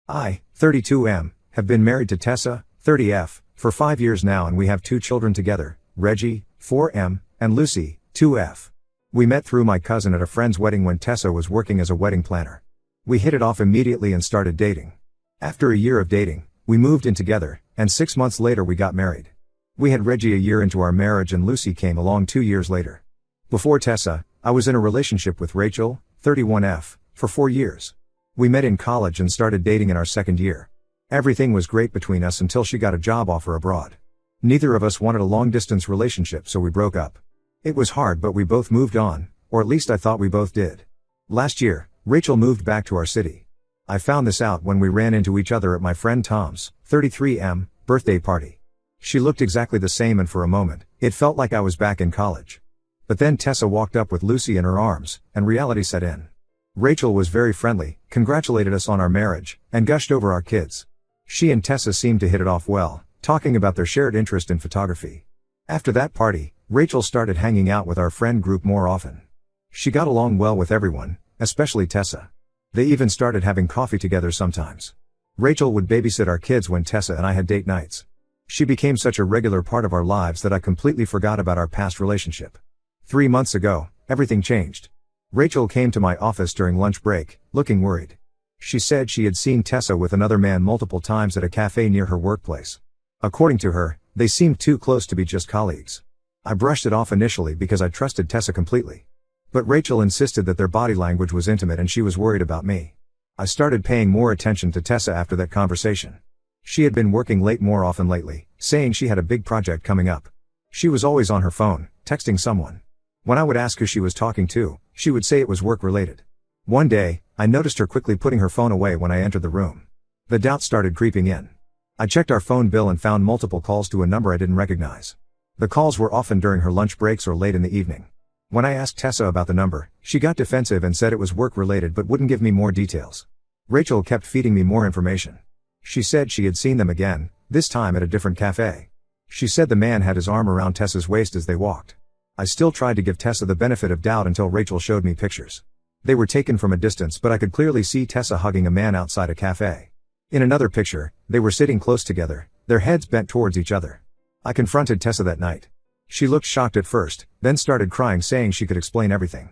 I, 32M, have been married to Tessa, 30F, for 5 years now and we have 2 children together, Reggie, 4M, and Lucy, 2F. We met through my cousin at a friend's wedding when Tessa was working as a wedding planner. We hit it off immediately and started dating. After a year of dating, we moved in together, and 6 months later we got married. We had Reggie a year into our marriage and Lucy came along 2 years later. Before Tessa, I was in a relationship with Rachel, 31F, for 4 years. We met in college and started dating in our second year. Everything was great between us until she got a job offer abroad. Neither of us wanted a long-distance relationship so we broke up. It was hard but we both moved on, or at least I thought we both did. Last year, Rachel moved back to our city. I found this out when we ran into each other at my friend Tom's, 33M, birthday party. She looked exactly the same and for a moment, it felt like I was back in college. But then Tessa walked up with Lucy in her arms, and reality set in. Rachel was very friendly, congratulated us on our marriage, and gushed over our kids. She and Tessa seemed to hit it off well, talking about their shared interest in photography. After that party, Rachel started hanging out with our friend group more often. She got along well with everyone, especially Tessa. They even started having coffee together sometimes. Rachel would babysit our kids when Tessa and I had date nights. She became such a regular part of our lives that I completely forgot about our past relationship. 3 months ago, everything changed. Rachel came to my office during lunch break, looking worried. She said she had seen Tessa with another man multiple times at a cafe near her workplace. According to her, they seemed too close to be just colleagues. I brushed it off initially because I trusted Tessa completely. But Rachel insisted that their body language was intimate and she was worried about me. I started paying more attention to Tessa after that conversation. She had been working late more often lately, saying she had a big project coming up. She was always on her phone, texting someone. When I would ask who she was talking to, she would say it was work-related. One day, I noticed her quickly putting her phone away when I entered the room. The doubt started creeping in. I checked our phone bill and found multiple calls to a number I didn't recognize. The calls were often during her lunch breaks or late in the evening. When I asked Tessa about the number, she got defensive and said it was work-related but wouldn't give me more details. Rachel kept feeding me more information. She said she had seen them again, this time at a different cafe. She said the man had his arm around Tessa's waist as they walked. I still tried to give Tessa the benefit of doubt until Rachel showed me pictures. They were taken from a distance but I could clearly see Tessa hugging a man outside a cafe. In another picture, they were sitting close together, their heads bent towards each other. I confronted Tessa that night. She looked shocked at first, then started crying saying she could explain everything.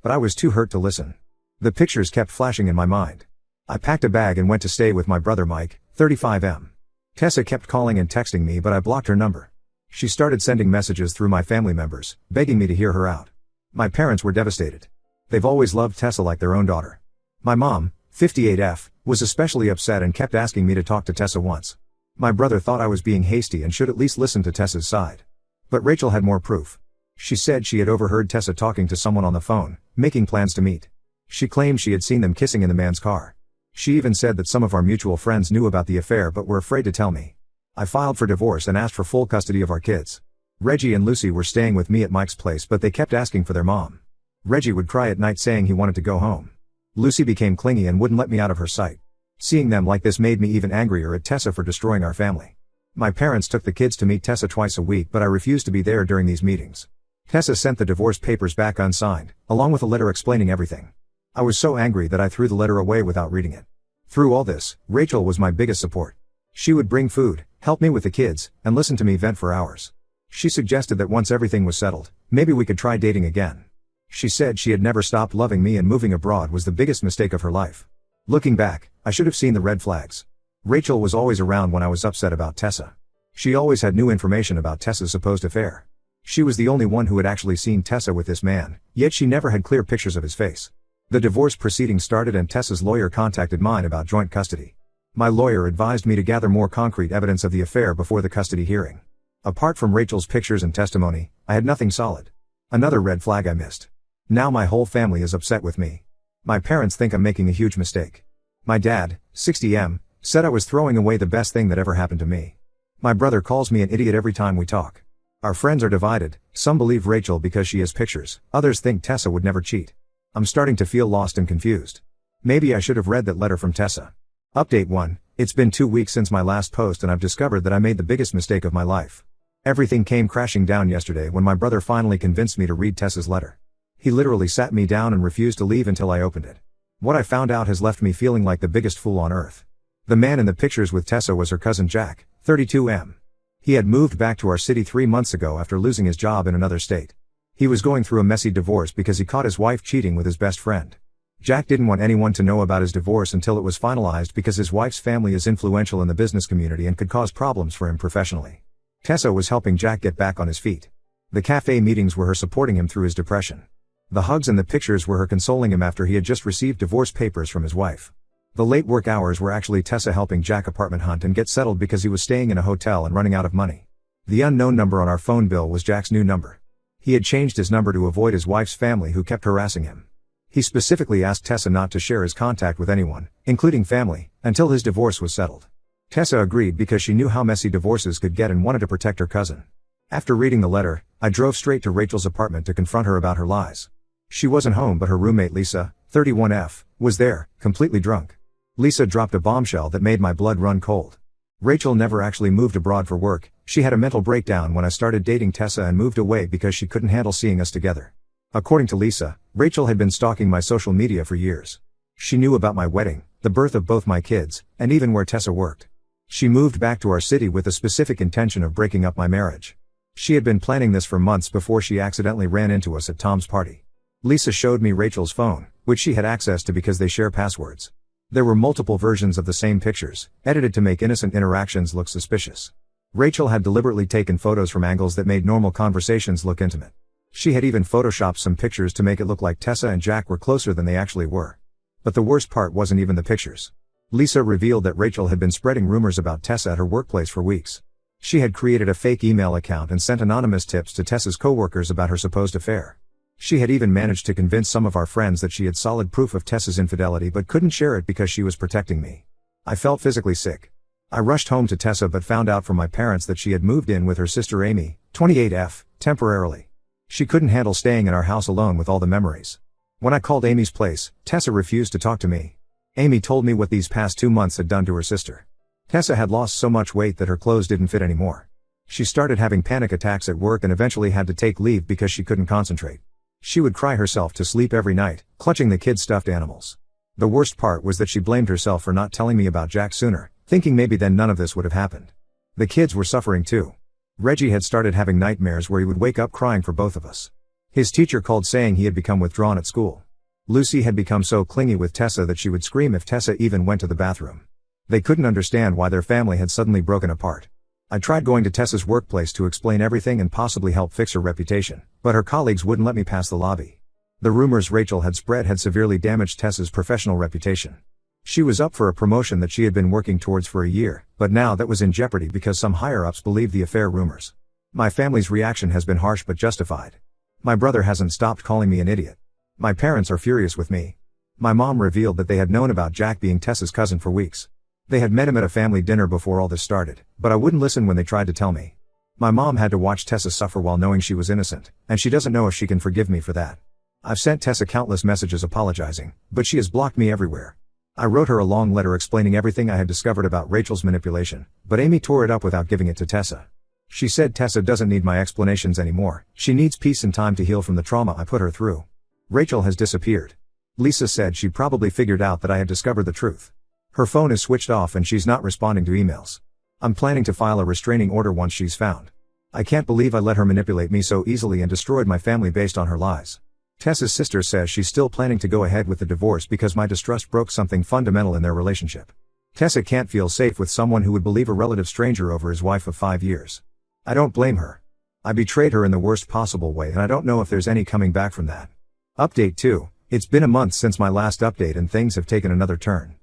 But I was too hurt to listen. The pictures kept flashing in my mind. I packed a bag and went to stay with my brother Mike, 35M. Tessa kept calling and texting me but I blocked her number. She started sending messages through my family members, begging me to hear her out. My parents were devastated. They've always loved Tessa like their own daughter. My mom, 58F, was especially upset and kept asking me to talk to Tessa once. My brother thought I was being hasty and should at least listen to Tessa's side. But Rachel had more proof. She said she had overheard Tessa talking to someone on the phone, making plans to meet. She claimed she had seen them kissing in the man's car. She even said that some of our mutual friends knew about the affair but were afraid to tell me. I filed for divorce and asked for full custody of our kids. Reggie and Lucy were staying with me at Mike's place but they kept asking for their mom. Reggie would cry at night saying he wanted to go home. Lucy became clingy and wouldn't let me out of her sight. Seeing them like this made me even angrier at Tessa for destroying our family. My parents took the kids to meet Tessa twice a week but I refused to be there during these meetings. Tessa sent the divorce papers back unsigned, along with a letter explaining everything. I was so angry that I threw the letter away without reading it. Through all this, Rachel was my biggest support. She would bring food, help me with the kids, and listen to me vent for hours. She suggested that once everything was settled, maybe we could try dating again. She said she had never stopped loving me and moving abroad was the biggest mistake of her life. Looking back, I should have seen the red flags. Rachel was always around when I was upset about Tessa. She always had new information about Tessa's supposed affair. She was the only one who had actually seen Tessa with this man, yet she never had clear pictures of his face. The divorce proceedings started and Tessa's lawyer contacted mine about joint custody. My lawyer advised me to gather more concrete evidence of the affair before the custody hearing. Apart from Rachel's pictures and testimony, I had nothing solid. Another red flag I missed. Now my whole family is upset with me. My parents think I'm making a huge mistake. My dad, 60M, said I was throwing away the best thing that ever happened to me. My brother calls me an idiot every time we talk. Our friends are divided, some believe Rachel because she has pictures, others think Tessa would never cheat. I'm starting to feel lost and confused. Maybe I should have read that letter from Tessa. Update 1, it's been 2 weeks since my last post and I've discovered that I made the biggest mistake of my life. Everything came crashing down yesterday when my brother finally convinced me to read Tessa's letter. He literally sat me down and refused to leave until I opened it. What I found out has left me feeling like the biggest fool on earth. The man in the pictures with Tessa was her cousin Jack, 32M. He had moved back to our city 3 months ago after losing his job in another state. He was going through a messy divorce because he caught his wife cheating with his best friend. Jack didn't want anyone to know about his divorce until it was finalized because his wife's family is influential in the business community and could cause problems for him professionally. Tessa was helping Jack get back on his feet. The cafe meetings were her supporting him through his depression. The hugs and the pictures were her consoling him after he had just received divorce papers from his wife. The late work hours were actually Tessa helping Jack apartment hunt and get settled because he was staying in a hotel and running out of money. The unknown number on our phone bill was Jack's new number. He had changed his number to avoid his wife's family who kept harassing him. He specifically asked Tessa not to share his contact with anyone, including family, until his divorce was settled. Tessa agreed because she knew how messy divorces could get and wanted to protect her cousin. After reading the letter, I drove straight to Rachel's apartment to confront her about her lies. She wasn't home, but her roommate Lisa, 31F, was there, completely drunk. Lisa dropped a bombshell that made my blood run cold. Rachel never actually moved abroad for work. She had a mental breakdown when I started dating Tessa and moved away because she couldn't handle seeing us together. According to Lisa, Rachel had been stalking my social media for years. She knew about my wedding, the birth of both my kids, and even where Tessa worked. She moved back to our city with the specific intention of breaking up my marriage. She had been planning this for months before she accidentally ran into us at Tom's party. Lisa showed me Rachel's phone, which she had access to because they share passwords. There were multiple versions of the same pictures, edited to make innocent interactions look suspicious. Rachel had deliberately taken photos from angles that made normal conversations look intimate. She had even photoshopped some pictures to make it look like Tessa and Jack were closer than they actually were. But the worst part wasn't even the pictures. Lisa revealed that Rachel had been spreading rumors about Tessa at her workplace for weeks. She had created a fake email account and sent anonymous tips to Tessa's coworkers about her supposed affair. She had even managed to convince some of our friends that she had solid proof of Tessa's infidelity but couldn't share it because she was protecting me. I felt physically sick. I rushed home to Tessa but found out from my parents that she had moved in with her sister Amy, 28F, temporarily. She couldn't handle staying in our house alone with all the memories. When I called Amy's place, Tessa refused to talk to me. Amy told me what these past 2 months had done to her sister. Tessa had lost so much weight that her clothes didn't fit anymore. She started having panic attacks at work and eventually had to take leave because she couldn't concentrate. She would cry herself to sleep every night, clutching the kids' stuffed animals. The worst part was that she blamed herself for not telling me about Jack sooner, thinking maybe then none of this would have happened. The kids were suffering too. Reggie had started having nightmares where he would wake up crying for both of us. His teacher called saying he had become withdrawn at school. Lucy had become so clingy with Tessa that she would scream if Tessa even went to the bathroom. They couldn't understand why their family had suddenly broken apart. I tried going to Tessa's workplace to explain everything and possibly help fix her reputation, but her colleagues wouldn't let me pass the lobby. The rumors Rachel had spread had severely damaged Tessa's professional reputation. She was up for a promotion that she had been working towards for a year, but now that was in jeopardy because some higher-ups believed the affair rumors. My family's reaction has been harsh but justified. My brother hasn't stopped calling me an idiot. My parents are furious with me. My mom revealed that they had known about Jack being Tessa's cousin for weeks. They had met him at a family dinner before all this started, but I wouldn't listen when they tried to tell me. My mom had to watch Tessa suffer while knowing she was innocent, and she doesn't know if she can forgive me for that. I've sent Tessa countless messages apologizing, but she has blocked me everywhere. I wrote her a long letter explaining everything I had discovered about Rachel's manipulation, but Amy tore it up without giving it to Tessa. She said Tessa doesn't need my explanations anymore, she needs peace and time to heal from the trauma I put her through. Rachel has disappeared. Lisa said she probably figured out that I had discovered the truth. Her phone is switched off and she's not responding to emails. I'm planning to file a restraining order once she's found. I can't believe I let her manipulate me so easily and destroyed my family based on her lies. Tessa's sister says she's still planning to go ahead with the divorce because my distrust broke something fundamental in their relationship. Tessa can't feel safe with someone who would believe a relative stranger over his wife of 5 years. I don't blame her. I betrayed her in the worst possible way and I don't know if there's any coming back from that. Update 2. It's been a month since my last update and things have taken another turn.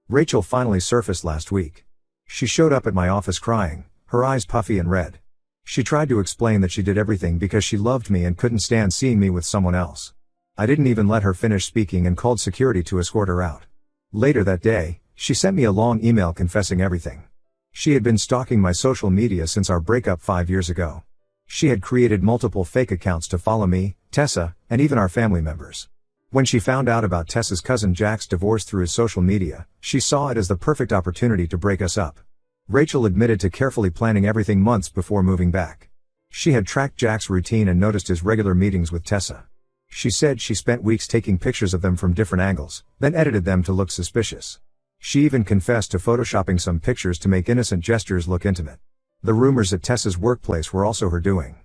Rachel finally surfaced last week. She showed up at my office crying, her eyes puffy and red. She tried to explain that she did everything because she loved me and couldn't stand seeing me with someone else. I didn't even let her finish speaking and called security to escort her out. Later that day, she sent me a long email confessing everything. She had been stalking my social media since our breakup 5 years ago. She had created multiple fake accounts to follow me, Tessa, and even our family members. When she found out about Tessa's cousin Jack's divorce through his social media, she saw it as the perfect opportunity to break us up. Rachel admitted to carefully planning everything months before moving back. She had tracked Jack's routine and noticed his regular meetings with Tessa. She said she spent weeks taking pictures of them from different angles, then edited them to look suspicious. She even confessed to photoshopping some pictures to make innocent gestures look intimate. The rumors at Tessa's workplace were also her doing.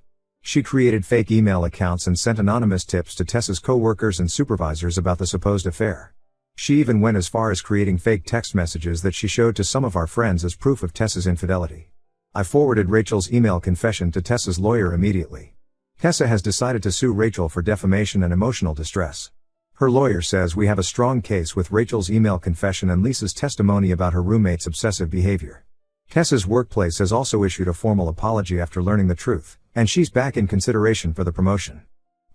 She created fake email accounts and sent anonymous tips to Tessa's co-workers and supervisors about the supposed affair. She even went as far as creating fake text messages that she showed to some of our friends as proof of Tessa's infidelity. I forwarded Rachel's email confession to Tessa's lawyer immediately. Tessa has decided to sue Rachel for defamation and emotional distress. Her lawyer says we have a strong case with Rachel's email confession and Lisa's testimony about her roommate's obsessive behavior. Tessa's workplace has also issued a formal apology after learning the truth, and she's back in consideration for the promotion.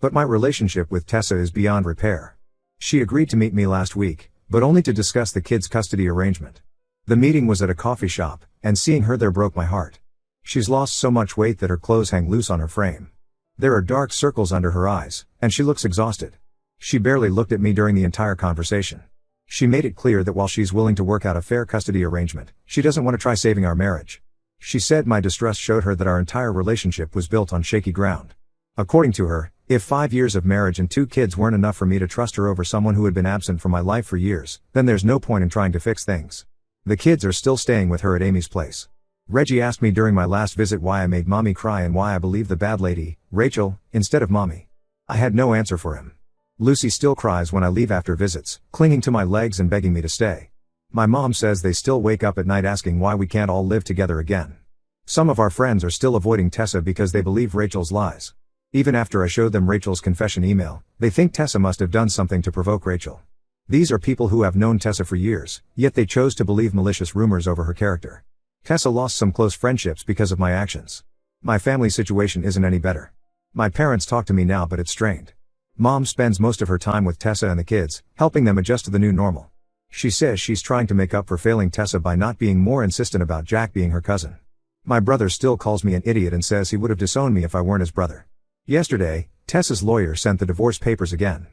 But my relationship with Tessa is beyond repair. She agreed to meet me last week, but only to discuss the kids' custody arrangement. The meeting was at a coffee shop, and seeing her there broke my heart. She's lost so much weight that her clothes hang loose on her frame. There are dark circles under her eyes, and she looks exhausted. She barely looked at me during the entire conversation. She made it clear that while she's willing to work out a fair custody arrangement, she doesn't want to try saving our marriage. She said my distress showed her that our entire relationship was built on shaky ground. According to her, if 5 years of marriage and 2 kids weren't enough for me to trust her over someone who had been absent from my life for years, then there's no point in trying to fix things. The kids are still staying with her at Amy's place. Reggie asked me during my last visit why I made mommy cry and why I believed the bad lady, Rachel, instead of mommy. I had no answer for him. Lucy still cries when I leave after visits, clinging to my legs and begging me to stay. My mom says they still wake up at night asking why we can't all live together again. Some of our friends are still avoiding Tessa because they believe Rachel's lies. Even after I showed them Rachel's confession email, they think Tessa must have done something to provoke Rachel. These are people who have known Tessa for years, yet they chose to believe malicious rumors over her character. Tessa lost some close friendships because of my actions. My family situation isn't any better. My parents talk to me now, but it's strained. Mom spends most of her time with Tessa and the kids, helping them adjust to the new normal. She says she's trying to make up for failing Tessa by not being more insistent about Jack being her cousin. My brother still calls me an idiot and says he would have disowned me if I weren't his brother. Yesterday, Tessa's lawyer sent the divorce papers again.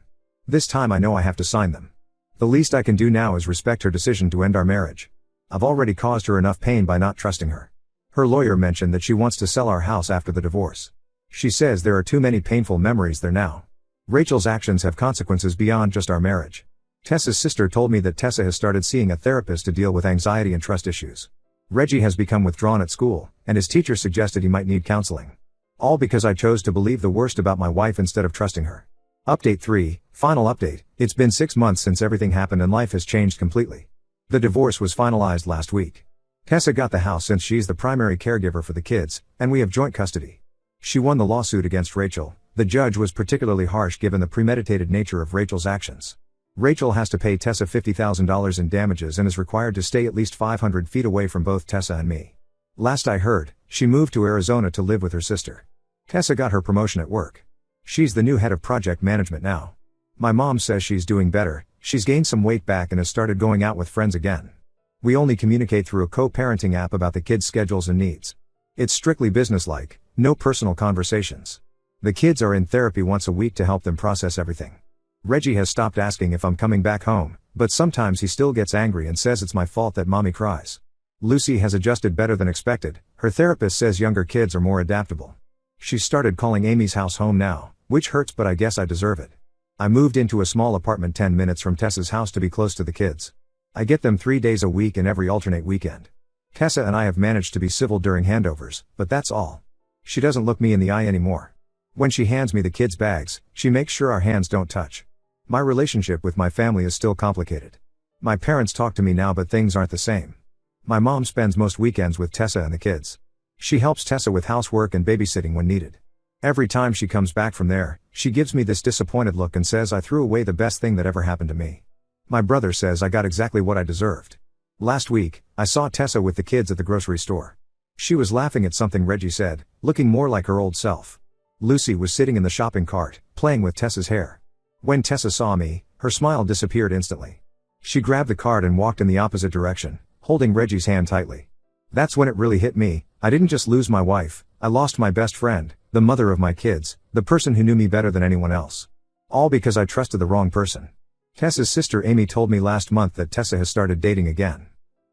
This time I know I have to sign them. The least I can do now is respect her decision to end our marriage. I've already caused her enough pain by not trusting her. Her lawyer mentioned that she wants to sell our house after the divorce. She says there are too many painful memories there now. Rachel's actions have consequences beyond just our marriage. Tessa's sister told me that Tessa has started seeing a therapist to deal with anxiety and trust issues. Reggie has become withdrawn at school, and his teacher suggested he might need counseling. All because I chose to believe the worst about my wife instead of trusting her. Update 3, final update. It's been 6 months since everything happened and life has changed completely. The divorce was finalized last week. Tessa got the house since she's the primary caregiver for the kids, and we have joint custody. She won the lawsuit against Rachel. The judge was particularly harsh given the premeditated nature of Rachel's actions. Rachel has to pay Tessa $50,000 in damages and is required to stay at least 500 feet away from both Tessa and me. Last I heard, she moved to Arizona to live with her sister. Tessa got her promotion at work. She's the new head of project management now. My mom says she's doing better, she's gained some weight back and has started going out with friends again. We only communicate through a co-parenting app about the kids' schedules and needs. It's strictly businesslike, no personal conversations. The kids are in therapy once a week to help them process everything. Reggie has stopped asking if I'm coming back home, but sometimes he still gets angry and says it's my fault that mommy cries. Lucy has adjusted better than expected. Her therapist says younger kids are more adaptable. She's started calling Amy's house home now, which hurts, but I guess I deserve it. I moved into a small apartment 10 minutes from Tessa's house to be close to the kids. I get them 3 days a week and every alternate weekend. Tessa and I have managed to be civil during handovers, but that's all. She doesn't look me in the eye anymore. When she hands me the kids' bags, she makes sure our hands don't touch. My relationship with my family is still complicated. My parents talk to me now, but things aren't the same. My mom spends most weekends with Tessa and the kids. She helps Tessa with housework and babysitting when needed. Every time she comes back from there, she gives me this disappointed look and says I threw away the best thing that ever happened to me. My brother says I got exactly what I deserved. Last week, I saw Tessa with the kids at the grocery store. She was laughing at something Reggie said, looking more like her old self. Lucy was sitting in the shopping cart, playing with Tessa's hair. When Tessa saw me, her smile disappeared instantly. She grabbed the cart and walked in the opposite direction, holding Reggie's hand tightly. That's when it really hit me. I didn't just lose my wife, I lost my best friend, the mother of my kids, the person who knew me better than anyone else. All because I trusted the wrong person. Tessa's sister Amy told me last month that Tessa has started dating again.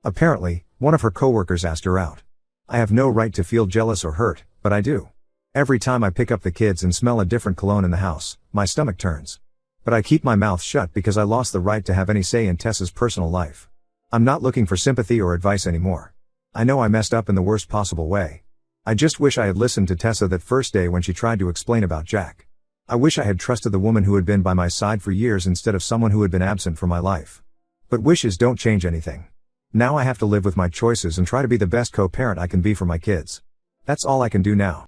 Apparently, one of her coworkers asked her out. I have no right to feel jealous or hurt, but I do. Every time I pick up the kids and smell a different cologne in the house, my stomach turns. But I keep my mouth shut because I lost the right to have any say in Tessa's personal life. I'm not looking for sympathy or advice anymore. I know I messed up in the worst possible way. I just wish I had listened to Tessa that first day when she tried to explain about Jack. I wish I had trusted the woman who had been by my side for years instead of someone who had been absent from my life. But wishes don't change anything. Now I have to live with my choices and try to be the best co-parent I can be for my kids. That's all I can do now.